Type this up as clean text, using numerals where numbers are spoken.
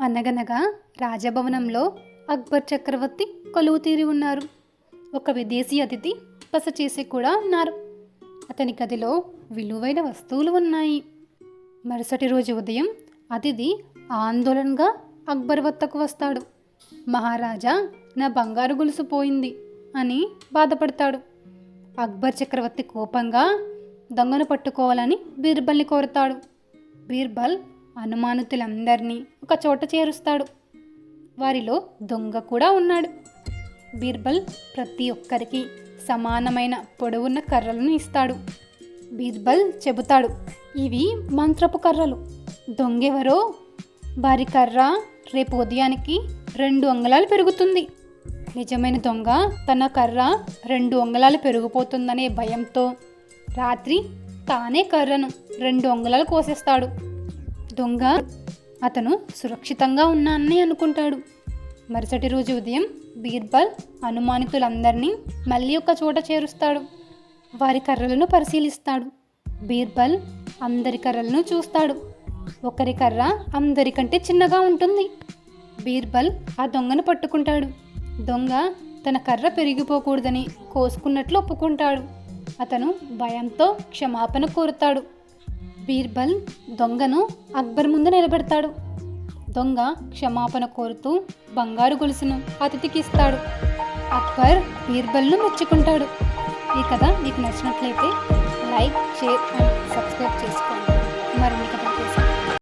అనగనగా రాజభవనంలో అక్బర్ చక్రవర్తి కొలువు తీరి ఉన్నారు. ఒక విదేశీ అతిథి బస చేసి కూడా ఉన్నారు. అతని గదిలో విలువైన వస్తువులు ఉన్నాయి. మరుసటి రోజు ఉదయం అతిథి ఆందోళనగా అక్బర్ వద్దకు వస్తాడు. మహారాజా, నా బంగారు గొలుసు పోయింది అని బాధపడతాడు. అక్బర్ చక్రవర్తి కోపంగా దొంగను పట్టుకోవాలని బీర్బల్ని కోరుతాడు. బీర్బల్ అనుమానితులందరినీ ఒక చోట చేరుస్తాడు. వారిలో దొంగ కూడా ఉన్నాడు. బీర్బల్ ప్రతి ఒక్కరికి సమానమైన పొడవున్న కర్రలను ఇస్తాడు. బీర్బల్ చెబుతాడు, ఇవి మంత్రపు కర్రలు. దొంగెవరో వారి కర్ర రేపు ఉదయానికి 2 అంగుళాలు పెరుగుతుంది. నిజమైన దొంగ తన కర్ర 2 అంగుళాలు పెరిగిపోతుందనే భయంతో రాత్రి తానే కర్రను 2 అంగుళాలు కోసేస్తాడు. దొంగ అతను సురక్షితంగా ఉన్నానని అనుకుంటాడు. మరుసటి రోజు ఉదయం బీర్బల్ అనుమానితులందరినీ మళ్ళీ ఒక చోట చేరుస్తాడు. వారి కర్రలను పరిశీలిస్తాడు. బీర్బల్ అందరి కర్రలను చూస్తాడు. ఒకరి కర్ర అందరికంటే చిన్నగా ఉంటుంది. బీర్బల్ ఆ దొంగను పట్టుకుంటాడు. దొంగ తన కర్ర పెరిగిపోకూడదని కోసుకున్నట్లు ఒప్పుకుంటాడు. అతను భయంతో క్షమాపణ కోరుతాడు. బీర్బల్ దొంగను అక్బర్ ముందు నిలబెడతాడు. దొంగ క్షమాపణ కోరుతూ బంగారు గొలుసును అతిథికి ఇస్తాడు. అక్బర్ బీర్బల్ను మెచ్చుకుంటాడు. ఈ కథ మీకు నచ్చినట్లయితే లైక్, షేర్ అండ్ సబ్స్క్రైబ్ చేసుకోండి.